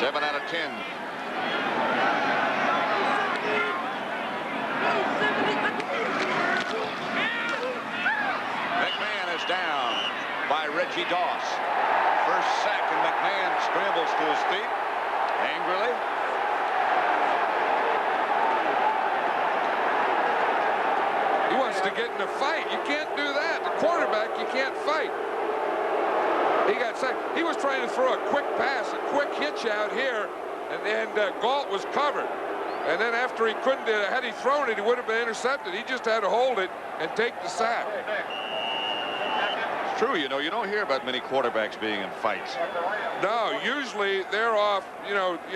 7 out of 10. McMahon is down by Reggie Doss. First sack, and McMahon scrambles to his feet angrily. He wants to get in a fight. You can't do that. The quarterback, you can't fight. He got sacked. He was trying to throw a quick pass, a quick hitch out here, and Galt was covered. And then after he couldn't, had he thrown it, he would have been intercepted. He just had to hold it and take the sack. It's true, you know, you don't hear about many quarterbacks being in fights. No, usually they're off,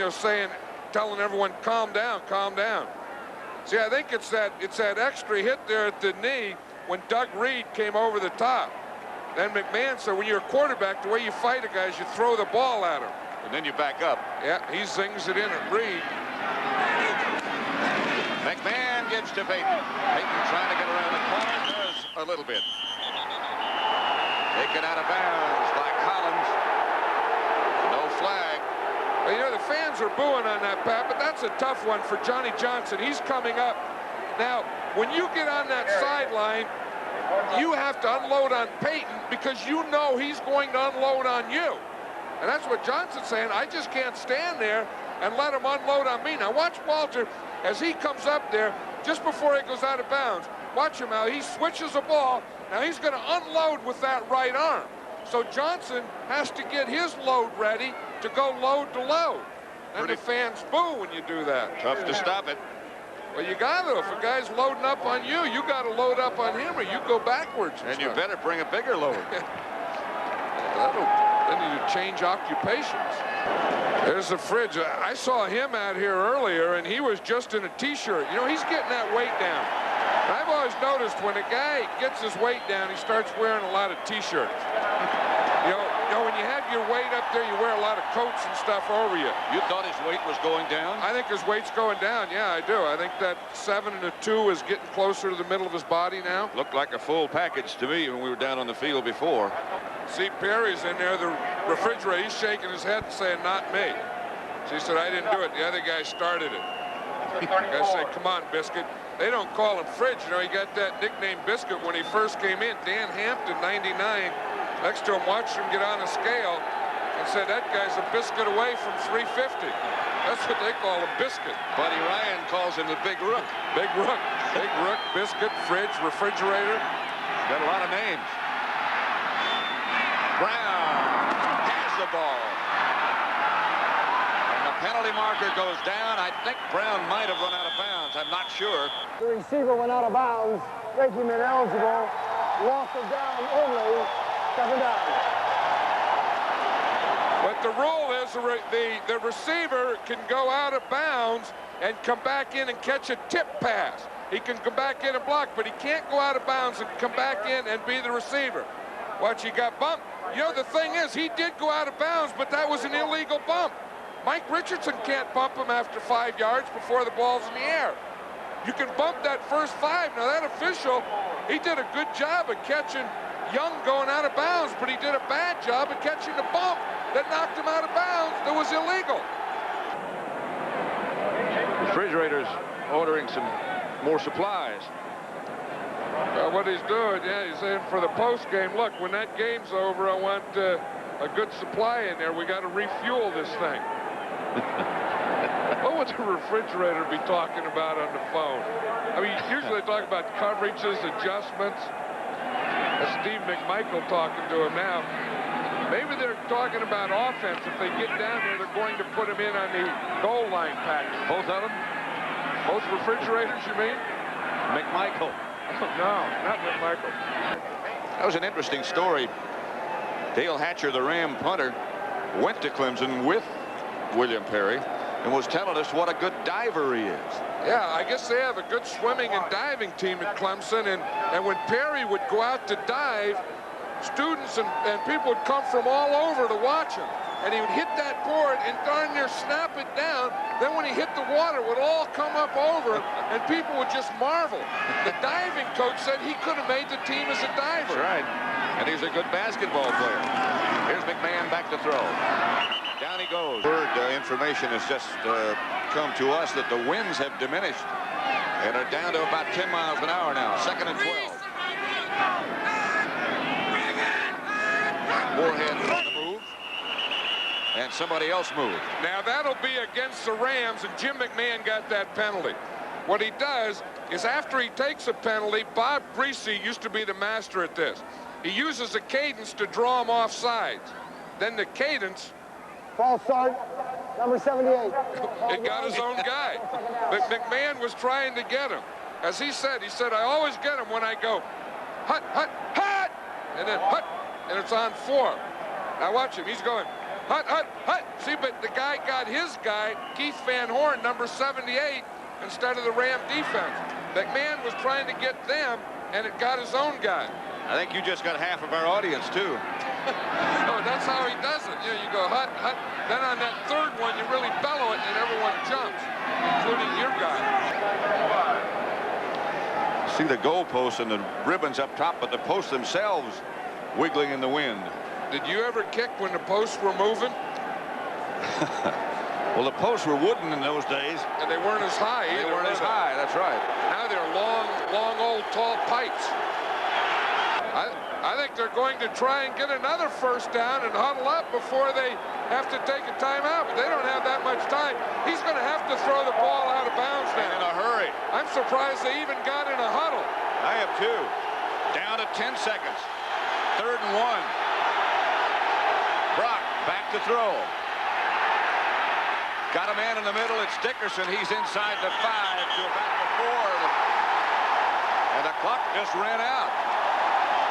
saying, telling everyone, calm down, calm down. See, I think it's that extra hit there at the knee when Doug Reed came over the top. Then McMahon said, when you're a quarterback, the way you fight a guy is you throw the ball at him. And then you back up. Yeah, he zings it in at Reed. McMahon gives to Payton. Payton trying to get around the corner, does a little bit. Taken out of bounds by Collins. No flag. Well, you know, the fans are booing on that, Pat, but that's a tough one for Johnny Johnson. He's coming up. Now, when you get on that sideline, you have to unload on Payton because you know he's going to unload on you. And that's what Johnson's saying. I just can't stand there and let him unload on me. Now, watch Walter as he comes up there just before he goes out of bounds. Watch him now. He switches the ball. Now, he's going to unload with that right arm. So Johnson has to get his load ready to go load to load. And the fans boo when you do that. Tough to stop it. Well, you got to. If a guy's loading up on you, you got to load up on him or you go backwards. And you better bring a bigger load. Then you change occupations. There's the Fridge. I saw him out here earlier, and he was just in a T-shirt. You know, he's getting that weight down. And I've always noticed when a guy gets his weight down, he starts wearing a lot of T-shirts. You know, when you have your weight up there, you wear a lot of coats and stuff over you. You thought his weight was going down? I think his weight's going down. Yeah, I do. I think that 7 and a 2 is getting closer to the middle of his body now. Looked like a full package to me when we were down on the field before. See, Perry's in there, the refrigerator. He's shaking his head and saying, not me. So he said, I didn't do it. The other guy started it. The guy said, come on, Biscuit. They don't call him Fridge. You know, he got that nickname Biscuit when he first came in. Dan Hampton, 99, next to him, watched him get on a scale and said, that guy's a biscuit away from 350. That's what they call a Biscuit. Buddy Ryan calls him the Big Rook. Big Rook. Big Rook, Biscuit, Fridge, Refrigerator. Got a lot of names. Brown has the ball. And the penalty marker goes down. I think Brown might have run out of bounds. I'm not sure. The receiver went out of bounds, making him ineligible. Walker down only, 7 down. But the rule is the receiver can go out of bounds and come back in and catch a tip pass. He can come back in and block, but he can't go out of bounds and come back in and be the receiver. Watch, he got bumped. You know, the thing is, he did go out of bounds, but that was an illegal bump. Mike Richardson can't bump him after 5 yards before the ball's in the air. You can bump that first 5. Now, that official, he did a good job of catching Young going out of bounds, but he did a bad job of catching the bump that knocked him out of bounds that was illegal. Refrigerator's ordering some more supplies. What he's doing, yeah, he's saying for the post game, look, when that game's over, I want a good supply in there. We got to refuel this thing. What would the refrigerator be talking about on the phone? I mean, usually they talk about coverages, adjustments. That's Steve McMichael talking to him now. Maybe they're talking about offense. If they get down there, they're going to put him in on the goal line package. Both of them? Both refrigerators, you mean? McMichael. No, not McMichael. That was an interesting story. Dale Hatcher, the Ram punter, went to Clemson with William Perry and was telling us what a good diver he is. Yeah, I guess they have a good swimming and diving team at Clemson, and when Perry would go out to dive, students and people would come from all over to watch him. And he would hit that board and darn near snap it down. Then when he hit the water, it would all come up over him, and people would just marvel. The diving coach said he could have made the team as a diver. That's right. And he's a good basketball player. Here's McMahon back to throw. Down he goes. information has just come to us that the winds have diminished and are down to about 10 miles an hour now. 2nd and 12. Moorhead on the move. And somebody else moved. Now that'll be against the Rams, and Jim McMahon got that penalty. What he does is after he takes a penalty, Bob Greasy used to be the master at this. He uses a cadence to draw him off sides. Then the cadence... False start, number 78. It got his own guy. But McMahon was trying to get him. As he said, I always get him when I go, hut, hut, hut, and then hut, and it's on 4. Now watch him, he's going, hut, hut, hut. See, but the guy got his guy, Keith Van Horn, number 78, instead of the Ram defense. McMahon was trying to get them, and it got his own guy. I think you just got half of our audience, too. No, that's how he does it. You go hut, hut. Then on that third one, you really bellow it, and everyone jumps, including your guy. See the goalposts and the ribbons up top, but the posts themselves wiggling in the wind. Did you ever kick when the posts were moving? Well, the posts were wooden in those days. And they weren't as high either. They weren't as high, that's right. Now they're long, old, tall pipes. I think they're going to try and get another first down and huddle up before they have to take a timeout, but they don't have that much time. He's going to have to throw the ball out of bounds now. In a hurry. I'm surprised they even got in a huddle. I have too. Down to 10 seconds. 3rd and 1. Brock back to throw. Got a man in the middle. It's Dickerson. He's inside the 5 to about the 4. And the clock just ran out.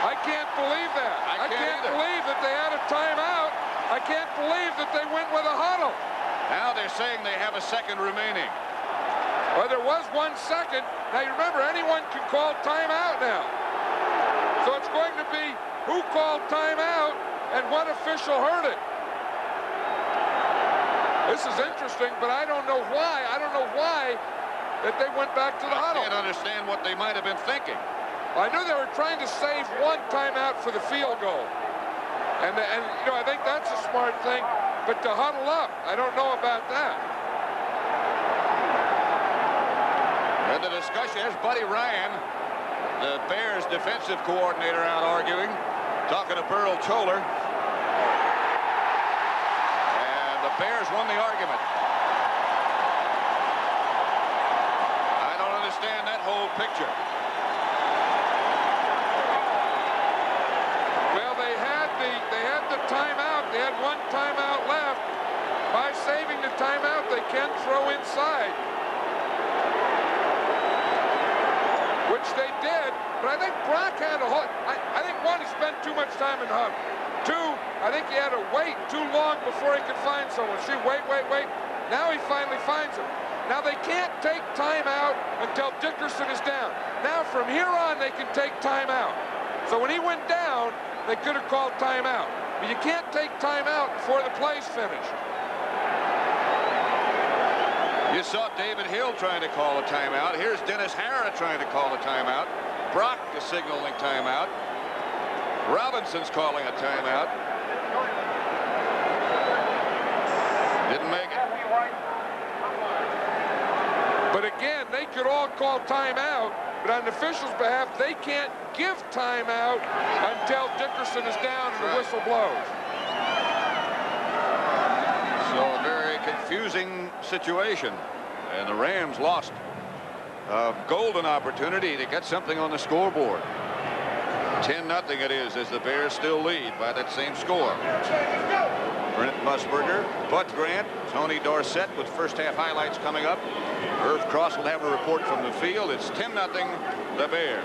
I can't believe that. I can't believe that they had a timeout. I can't believe that they went with a huddle. Now they're saying they have a second remaining. Well, there was 1 second. Now, you remember, anyone can call timeout now. So it's going to be who called timeout and what official heard it. This is interesting, but I don't know why. I don't know why that they went back to the huddle. I can't understand what they might have been thinking. I knew they were trying to save 1 timeout for the field goal. And you know, I think that's a smart thing. But to huddle up, I don't know about that. And the discussion, there's Buddy Ryan, the Bears defensive coordinator, out arguing, talking to Burl Toller. And the Bears won the argument. I don't understand that whole picture. Timeout. They had 1 timeout left. By saving the timeout, they can throw inside, which they did. But I think Brock had a whole. I think 1, he spent too much time in the huddle. 2, I think he had to wait too long before he could find someone. See, wait. Now he finally finds him. Now they can't take timeout until Dickerson is down. Now from here on, they can take timeout. So when he went down, they could have called timeout. But you can't take timeout before the play's finished. You saw David Hill trying to call a timeout. Here's Dennis Harrah trying to call a timeout. Brock is signaling timeout. Robinson's calling a timeout. Didn't make it. But again, they could all call timeout, but on the officials' behalf, they can't give timeout until Dickerson is down and the whistle blows. So a very confusing situation, and the Rams lost a golden opportunity to get something on the scoreboard. 10-0 it is, as the Bears still lead by that same score. Brent Musburger, Bud Grant, Tony Dorsett with first half highlights coming up. Irv Cross will have a report from the field. It's 10-0 the Bears.